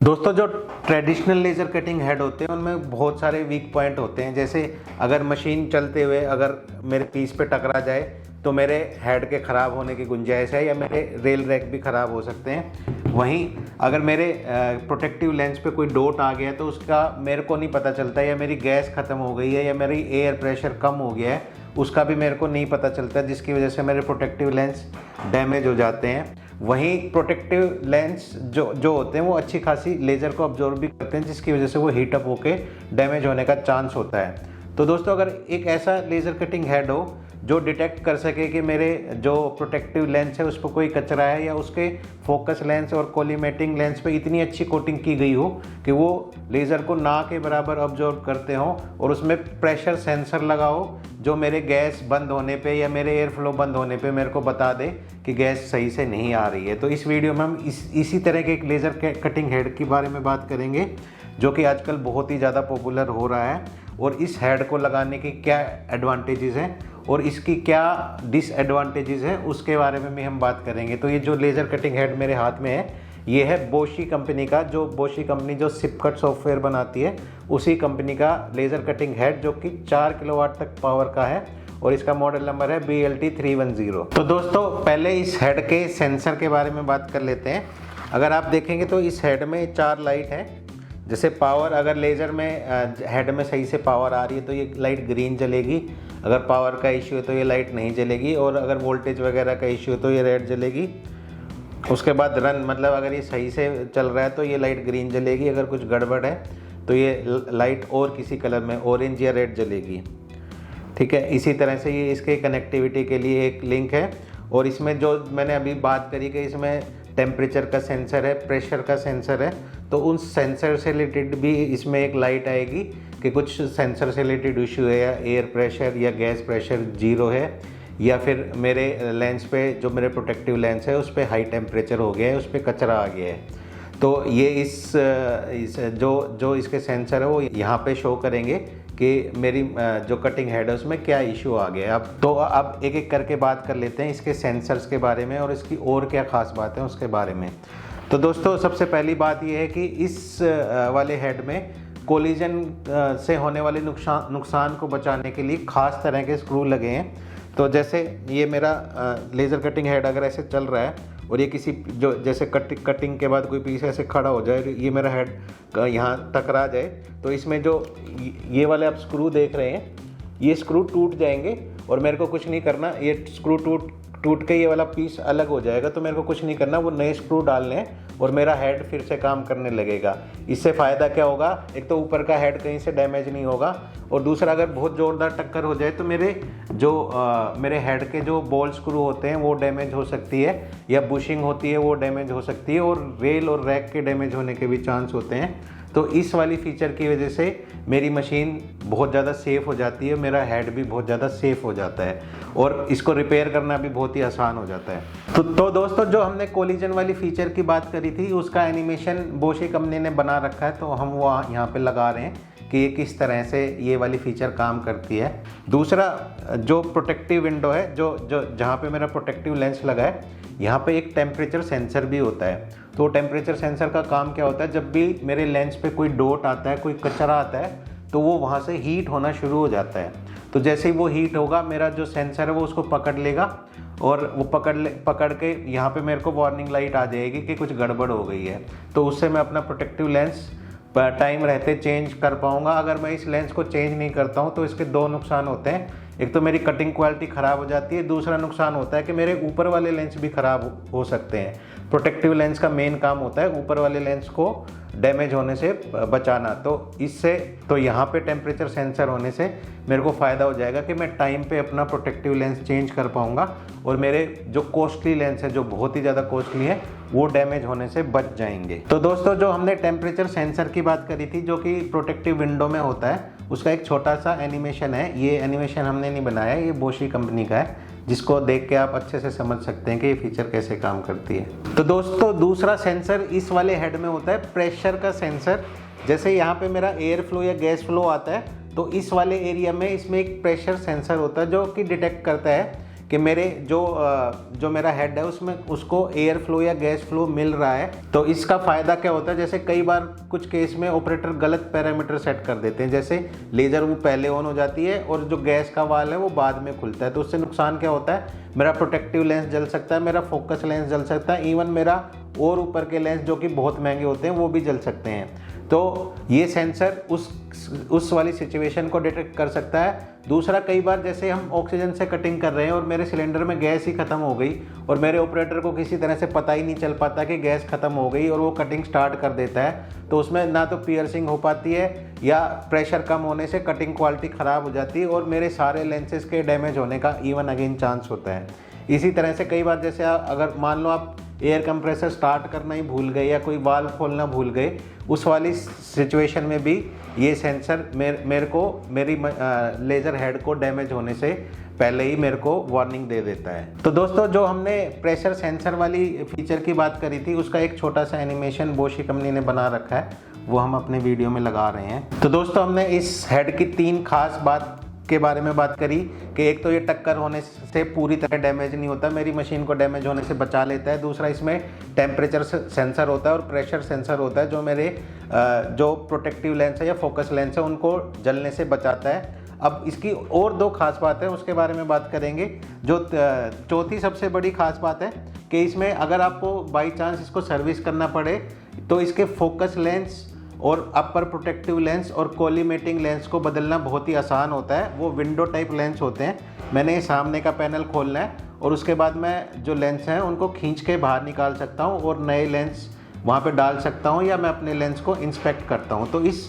दोस्तों, जो traditional laser cutting head होते हैं उनमें बहुत सारे वीक पॉइंट होते हैं। जैसे अगर मशीन चलते हुए अगर मेरे पीस पे टकरा जाए तो मेरे हेड के ख़राब होने की गुंजाइश है, या मेरे रेल रैक भी ख़राब हो सकते हैं। वहीं अगर मेरे प्रोटेक्टिव लेंस पे कोई डॉट आ गया तो उसका मेरे को नहीं पता चलता, या मेरी गैस ख़त्म हो गई है, या मेरी एयर प्रेशर कम हो गया है, उसका भी मेरे को नहीं पता चलता, जिसकी वजह से मेरे प्रोटेक्टिव लेंस डैमेज हो जाते हैं। वहीं प्रोटेक्टिव लेंस जो होते हैं वो अच्छी खासी लेज़र को अब्जॉर्ब भी करते हैं, जिसकी वजह से वो हीटअप होके डैमेज होने का चांस होता है। तो दोस्तों, अगर एक ऐसा लेज़र कटिंग हेड हो जो डिटेक्ट कर सके कि मेरे जो प्रोटेक्टिव लेंस है उस पर कोई कचरा है, या उसके फोकस लेंस और कोलिमेटिंग लेंस पे इतनी अच्छी कोटिंग की गई हो कि वो लेज़र को ना के बराबर अब्जॉर्ब करते हो, और उसमें प्रेशर सेंसर लगा हो जो मेरे गैस बंद होने पे या मेरे एयर फ्लो बंद होने पे मेरे को बता दे कि गैस सही से नहीं आ रही है। तो इस वीडियो में हम इसी तरह के एक लेज़र कटिंग हेड के बारे में बात करेंगे, जो कि आजकल बहुत ही ज़्यादा पॉपुलर हो रहा है, और इस हेड को लगाने की क्या एडवांटेजेस हैं और इसकी क्या डिसएडवांटेजेस हैं उसके बारे में भी हम बात करेंगे। तो ये जो लेज़र कटिंग हेड मेरे हाथ में है, ये है बोशी कंपनी का, जो बोशी कंपनी जो सिपकट सॉफ्टवेयर बनाती है उसी कंपनी का लेज़र कटिंग हेड, जो कि 4 किलोवाट तक पावर का है, और इसका मॉडल नंबर है BLT310। तो दोस्तों, पहले इस हेड के सेंसर के बारे में बात कर लेते हैं। अगर आप देखेंगे तो इस हेड में 4 लाइट हैं। जैसे पावर, अगर लेज़र में हेड में सही से पावर आ रही है तो ये लाइट ग्रीन जलेगी, अगर पावर का इश्यू है तो ये लाइट नहीं जलेगी, और अगर वोल्टेज वगैरह का इश्यू है तो ये रेड जलेगी। उसके बाद रन, मतलब अगर ये सही से चल रहा है तो ये लाइट ग्रीन जलेगी, अगर कुछ गड़बड़ है तो ये लाइट और किसी कलर में ऑरेंज या रेड जलेगी। ठीक है, इसी तरह से ये इसके कनेक्टिविटी के लिए एक लिंक है। और इसमें जो मैंने अभी बात करी कि इसमें टेम्परेचर का सेंसर है, प्रेशर का सेंसर है, तो उन सेंसर से रिलेटेड भी इसमें एक लाइट आएगी कि कुछ सेंसर से रिलेटेड इशू है, या एयर प्रेशर या गैस प्रेशर 0 है, या फिर मेरे लेंस पे जो मेरे प्रोटेक्टिव लेंस है उस पर हाई टेम्परेचर हो गया है, उस पर कचरा आ गया है। तो ये इस जो इसके सेंसर है वो यहाँ पे शो करेंगे कि मेरी जो कटिंग हेड है उसमें क्या इशू आ गया है। अब एक एक करके बात कर लेते हैं इसके सेंसर्स के बारे में, और इसकी और क्या ख़ास बात है उसके बारे में। तो दोस्तों, सबसे पहली बात ये है कि इस वाले हेड में कोलिजन से होने वाले नुकसान को बचाने के लिए ख़ास तरह के स्क्रू लगे हैं। तो जैसे ये मेरा लेज़र कटिंग हेड अगर ऐसे चल रहा है और ये किसी जो जैसे कटिंग के बाद कोई पीस ऐसे खड़ा हो जाए, ये मेरा हेड यहाँ टकरा जाए, तो इसमें जो ये वाले आप स्क्रू देख रहे हैं, ये स्क्रू टूट जाएंगे, और मेरे को कुछ नहीं करना, ये स्क्रू टूट के ये वाला पीस अलग हो जाएगा, तो मेरे को कुछ नहीं करना, वो नए स्क्रू डालने हैं और मेरा हेड फिर से काम करने लगेगा। इससे फ़ायदा क्या होगा, एक तो ऊपर का हेड कहीं से डैमेज नहीं होगा, और दूसरा अगर बहुत ज़ोरदार टक्कर हो जाए तो मेरे हेड के जो बॉल स्क्रू होते हैं वो डैमेज हो सकती है, या बुशिंग होती है वो डैमेज हो सकती है, और रेल और रैक के डैमेज होने के भी चांस होते हैं। तो इस वाली फीचर की वजह से मेरी मशीन बहुत ज़्यादा सेफ़ हो जाती है, मेरा हेड भी बहुत ज़्यादा सेफ़ हो जाता है, और इसको रिपेयर करना भी बहुत ही आसान हो जाता है। तो दोस्तों, जो हमने कोलिजन वाली फ़ीचर की बात करी थी उसका एनिमेशन बोशी कंपनी ने बना रखा है, तो हम वो यहाँ पे लगा रहे हैं कि ये किस तरह से ये वाली फ़ीचर काम करती है। दूसरा, जो प्रोटेक्टिव विंडो है, जो जहाँ पे मेरा प्रोटेक्टिव लेंस लगा है, यहाँ पे एक टेम्परेचर सेंसर भी होता है। तो टेम्परेचर सेंसर का काम क्या होता है, जब भी मेरे लेंस पे कोई डॉट आता है, कोई कचरा आता है, तो वो वहाँ से हीट होना शुरू हो जाता है। तो जैसे ही वो हीट होगा, मेरा जो सेंसर है वो उसको पकड़ लेगा, और वो पकड़ के यहाँ पे मेरे को वार्निंग लाइट आ जाएगी कि कुछ गड़बड़ हो गई है। तो उससे मैं अपना प्रोटेक्टिव लेंस टाइम रहते चेंज कर पाऊँगा। अगर मैं इस लेंस को चेंज नहीं करता हूँ तो इसके 2 नुकसान होते हैं। एक तो मेरी कटिंग क्वालिटी ख़राब हो जाती है, दूसरा नुकसान होता है कि मेरे ऊपर वाले लेंस भी ख़राब हो सकते हैं। प्रोटेक्टिव लेंस का मेन काम होता है ऊपर वाले लेंस को डैमेज होने से बचाना। तो यहाँ पे टेम्परेचर सेंसर होने से मेरे को फ़ायदा हो जाएगा कि मैं टाइम पे अपना प्रोटेक्टिव लेंस चेंज कर पाऊँगा, और मेरे जो कॉस्टली लेंस है, जो बहुत ही ज़्यादा कॉस्टली है, वो डैमेज होने से बच जाएंगे। तो दोस्तों, जो हमने टेम्परेचर सेंसर की बात करी थी, जो कि प्रोटेक्टिव विंडो में होता है, उसका एक छोटा सा एनिमेशन है। ये एनिमेशन हमने नहीं बनाया, ये बोशी कंपनी का है, जिसको देख के आप अच्छे से समझ सकते हैं कि ये फीचर कैसे काम करती है। तो दोस्तों, दूसरा सेंसर इस वाले हेड में होता है प्रेशर का सेंसर। जैसे यहाँ पे मेरा एयर फ्लो या गैस फ्लो आता है, तो इस वाले एरिया में इसमें एक प्रेशर सेंसर होता है जो कि डिटेक्ट करता है कि मेरे जो मेरा हेड है उसमें उसको एयर फ्लो या गैस फ्लो मिल रहा है। तो इसका फ़ायदा क्या होता है, जैसे कई बार कुछ केस में ऑपरेटर गलत पैरामीटर सेट कर देते हैं, जैसे लेज़र वो पहले ऑन हो जाती है और जो गैस का वाल्व है वो बाद में खुलता है। तो उससे नुकसान क्या होता है, मेरा प्रोटेक्टिव लेंस जल सकता है, मेरा फोकस लेंस जल सकता है, इवन मेरा और ऊपर के लेंस जो कि बहुत महंगे होते हैं वो भी जल सकते हैं। तो ये सेंसर उस वाली सिचुएशन को डिटेक्ट कर सकता है। दूसरा, कई बार जैसे हम ऑक्सीजन से कटिंग कर रहे हैं और मेरे सिलेंडर में गैस ही ख़त्म हो गई और मेरे ऑपरेटर को किसी तरह से पता ही नहीं चल पाता कि गैस ख़त्म हो गई और वो कटिंग स्टार्ट कर देता है, तो उसमें ना तो पियर्सिंग हो पाती है या प्रेशर कम होने से कटिंग क्वालिटी ख़राब हो जाती है और मेरे सारे लेंसेज के डैमेज होने का इवन अगेन चांस होता है। इसी तरह से कई बार जैसे अगर मान लो आप एयर कंप्रेसर स्टार्ट करना ही भूल गए या कोई वाल्व खोलना भूल गए, उस वाली सिचुएशन में भी ये सेंसर मेरे को मेरी लेज़र हेड को डैमेज होने से पहले ही मेरे को वार्निंग दे देता है। तो दोस्तों, जो हमने प्रेशर सेंसर वाली फीचर की बात करी थी उसका एक छोटा सा एनिमेशन बोशी कंपनी ने बना रखा है, वो हम अपने वीडियो में लगा रहे हैं। तो दोस्तों, हमने इस हेड की 3 खास बात के बारे में बात करी कि एक तो ये टक्कर होने से पूरी तरह डैमेज नहीं होता, मेरी मशीन को डैमेज होने से बचा लेता है। दूसरा, इसमें टेम्परेचर सेंसर होता है और प्रेशर सेंसर होता है जो मेरे जो प्रोटेक्टिव लेंस है या फोकस लेंस है उनको जलने से बचाता है। अब इसकी और 2 खास बात है, उसके बारे में बात करेंगे। जो चौथी सबसे बड़ी खास बात है कि इसमें अगर आपको बाई चांस इसको सर्विस करना पड़े तो इसके फोकस लेंस और अपर प्रोटेक्टिव लेंस और कोलिमेटिंग लेंस को बदलना बहुत ही आसान होता है। वो विंडो टाइप लेंस होते हैं। मैंने सामने का पैनल खोलना है और उसके बाद मैं जो लेंस हैं उनको खींच के बाहर निकाल सकता हूँ और नए लेंस वहाँ पे डाल सकता हूँ या मैं अपने लेंस को इंस्पेक्ट करता हूँ। तो इस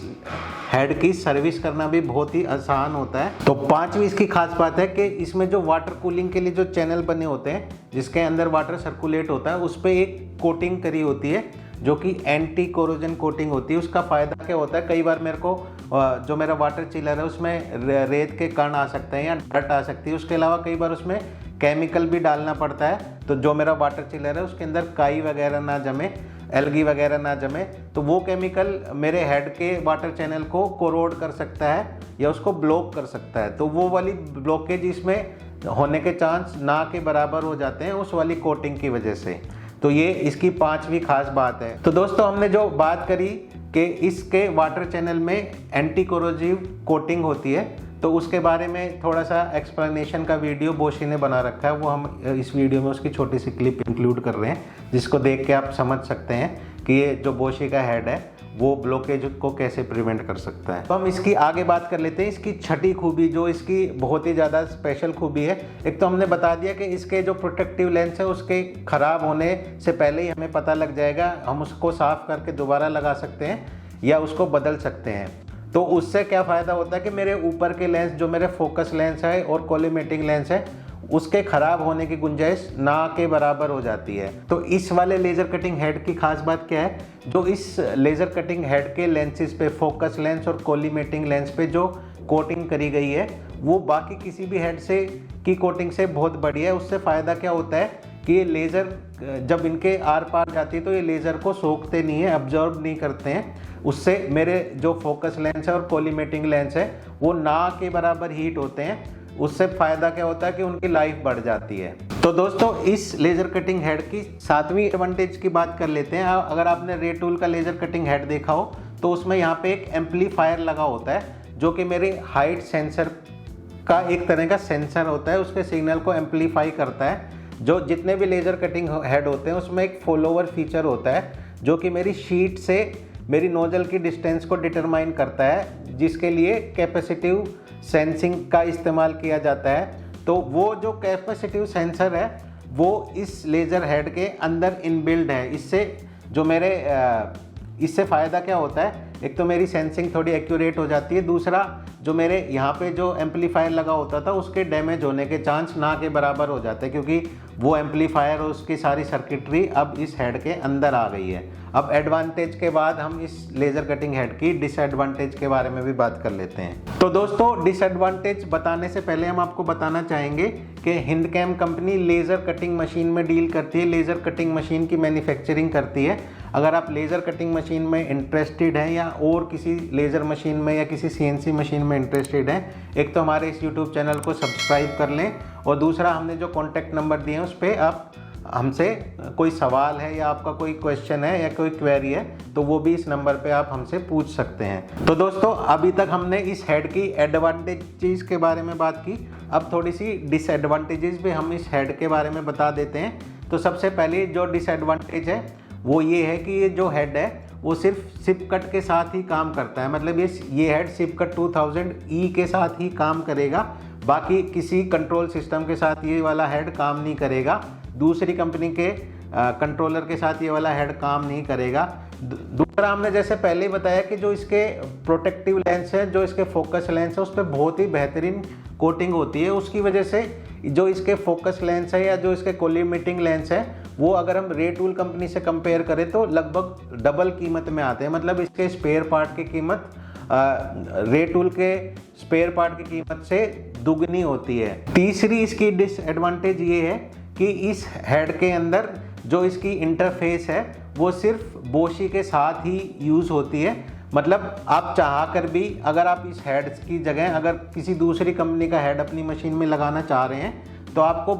हेड की सर्विस करना भी बहुत ही आसान होता है। तो 5वीं इसकी खास बात है कि इसमें जो वाटर कूलिंग के लिए जो चैनल बने होते हैं जिसके अंदर वाटर सर्कुलेट होता है उस पर एक कोटिंग करी होती है जो कि एंटी कोरोजन कोटिंग होती है। उसका फ़ायदा क्या होता है, कई बार मेरे को जो मेरा वाटर चिलर है उसमें रेत के कण आ सकते हैं या डस्ट आ सकती है। उसके अलावा कई बार उसमें केमिकल भी डालना पड़ता है तो जो मेरा वाटर चिलर है उसके अंदर काई वगैरह ना जमे, एल्गी वगैरह ना जमे, तो वो केमिकल मेरे हेड के वाटर चैनल को कोरोड कर सकता है या उसको ब्लॉक कर सकता है। तो वो वाली ब्लॉकेज इसमें होने के चांस ना के बराबर हो जाते हैं उस वाली कोटिंग की वजह से। तो ये इसकी 5वीं खास बात है। तो दोस्तों, हमने जो बात करी कि इसके वाटर चैनल में एंटी कोरोजिव कोटिंग होती है, तो उसके बारे में थोड़ा सा एक्सप्लेनेशन का वीडियो बोशी ने बना रखा है, वो हम इस वीडियो में उसकी छोटी सी क्लिप इंक्लूड कर रहे हैं जिसको देख के आप समझ सकते हैं कि ये जो बोशी का हेड है वो ब्लॉकेज को कैसे प्रिवेंट कर सकता है। तो हम इसकी आगे बात कर लेते हैं। इसकी छठी खूबी जो इसकी बहुत ही ज़्यादा स्पेशल खूबी है, एक तो हमने बता दिया कि इसके जो प्रोटेक्टिव लेंस है उसके ख़राब होने से पहले ही हमें पता लग जाएगा, हम उसको साफ़ करके दोबारा लगा सकते हैं या उसको बदल सकते हैं। तो उससे क्या फ़ायदा होता है कि मेरे ऊपर के लेंस जो मेरे फोकस लेंस है और कोलिमेटिंग लेंस है उसके ख़राब होने की गुंजाइश ना के बराबर हो जाती है। तो इस वाले लेज़र कटिंग हेड की खास बात क्या है, जो इस लेज़र कटिंग हेड के लेंसेज पे फोकस लेंस और कोलिमेटिंग लेंस पे जो कोटिंग करी गई है वो बाकी किसी भी हेड से की कोटिंग से बहुत बढ़िया है। उससे फ़ायदा क्या होता है कि ये लेज़र जब इनके आर पार जाती है तो ये लेज़र को सोखते नहीं है, अब्जॉर्ब नहीं करते हैं। उससे मेरे जो फोकस लेंस है और कोलिमेटिंग लेंस है वो ना के बराबर हीट होते हैं। उससे फ़ायदा क्या होता है कि उनकी लाइफ बढ़ जाती है। तो दोस्तों, इस लेज़र कटिंग हेड की 7वीं एडवांटेज की बात कर लेते हैं। अगर आपने रे टूल का लेज़र कटिंग हेड देखा हो तो उसमें यहाँ पे एक एम्पलीफायर लगा होता है जो कि मेरे हाइट सेंसर का एक तरह का सेंसर होता है, उसके सिग्नल को एम्पलीफाई करता है। जो जितने भी लेज़र कटिंग हेड होते हैं उसमें एक फॉलोवर फीचर होता है जो कि मेरी शीट से मेरी नोजल की डिस्टेंस को डिटरमाइन करता है, जिसके लिए कैपेसिटिव सेंसिंग का इस्तेमाल किया जाता है। तो वो जो कैपेसिटिव सेंसर है वो इस लेज़र हेड के अंदर इनबिल्ड है। इससे फ़ायदा क्या होता है, एक तो मेरी सेंसिंग थोड़ी एक्यूरेट हो जाती है, दूसरा जो मेरे यहाँ पे जो एम्पलीफायर लगा होता था उसके डैमेज होने के चांस ना के बराबर हो जाते हैं, क्योंकि वो एम्पलीफायर और उसकी सारी सर्किटरी अब इस हेड के अंदर आ गई है। अब एडवांटेज के बाद हम इस लेज़र कटिंग हेड की डिसएडवांटेज के बारे में भी बात कर लेते हैं। तो दोस्तों, डिसएडवांटेज बताने से पहले हम आपको बताना चाहेंगे कि हिंडकैम कंपनी लेज़र कटिंग मशीन में डील करती है, लेज़र कटिंग मशीन की मैन्युफैक्चरिंग करती है। अगर आप लेज़र कटिंग मशीन में इंटरेस्टेड हैं या और किसी लेज़र मशीन में या किसी CNC मशीन में इंटरेस्टेड हैं, एक तो हमारे इस YouTube चैनल को सब्सक्राइब कर लें, और दूसरा हमने जो कॉन्टैक्ट नंबर दिए हैं उस पर आप हमसे कोई सवाल है या आपका कोई क्वेश्चन है या कोई क्वेरी है तो वो भी इस नंबर पे आप हमसे पूछ सकते हैं। तो दोस्तों, अभी तक हमने इस हेड की एडवांटेजेस के बारे में बात की, अब थोड़ी सी डिसएडवांटेजेस भी हम इस हेड के बारे में बता देते हैं। तो सबसे पहले जो डिसएडवांटेज है वो ये है कि ये जो हेड है वो सिर्फ सिपकट के साथ ही काम करता है, मतलब ये हेड सिपकट 2000E के साथ ही काम करेगा, बाकी किसी कंट्रोल सिस्टम के साथ ये वाला हेड काम नहीं करेगा, दूसरी कंपनी के कंट्रोलर के साथ ये वाला हेड काम नहीं करेगा। दूसरा, हमने जैसे पहले ही बताया कि जो इसके प्रोटेक्टिव लेंस है, जो इसके फोकस लेंस है, उस पर बहुत ही बेहतरीन कोटिंग होती है, उसकी वजह से जो इसके फोकस लेंस है या जो इसके कोलिमेटिंग लेंस है वो अगर हम रे टूल कंपनी से कंपेयर करें तो लगभग डबल कीमत में आते हैं, मतलब इसके स्पेयर पार्ट की कीमत रे टूल के स्पेयर पार्ट की कीमत से दुगनी होती है। तीसरी इसकी डिसएडवांटेज ये है कि इस हेड के अंदर जो इसकी इंटरफेस है वो सिर्फ बोशी के साथ ही यूज़ होती है, मतलब आप चाह कर भी अगर आप इस हेड की जगह अगर किसी दूसरी कंपनी का हेड अपनी मशीन में लगाना चाह रहे हैं तो आपको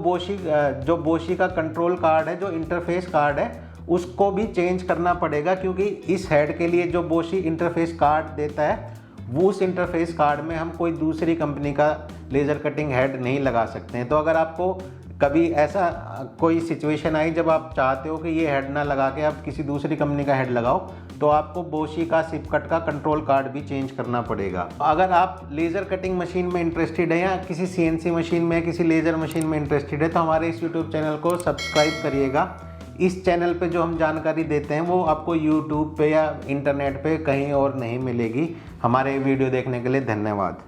बोशी का कंट्रोल कार्ड है, जो इंटरफेस कार्ड है, उसको भी चेंज करना पड़ेगा, क्योंकि इस हेड के लिए जो बोशी इंटरफेस कार्ड देता है वो उस इंटरफेस कार्ड में हम कोई दूसरी कंपनी का लेज़र कटिंग हेड नहीं लगा सकते हैं। तो अगर आपको कभी ऐसा कोई सिचुएशन आई जब आप चाहते हो कि ये हेड ना लगा के आप किसी दूसरी कंपनी का हेड लगाओ तो आपको बोशी का सिपकट का कंट्रोल कार्ड भी चेंज करना पड़ेगा। अगर आप लेज़र कटिंग मशीन में इंटरेस्टेड है या किसी CNC मशीन में किसी लेज़र मशीन में इंटरेस्टेड है तो हमारे इस YouTube चैनल को सब्सक्राइब करिएगा। इस चैनल पे जो हम जानकारी देते हैं वो आपको YouTube पे या इंटरनेट पे कहीं और नहीं मिलेगी। हमारे वीडियो देखने के लिए धन्यवाद।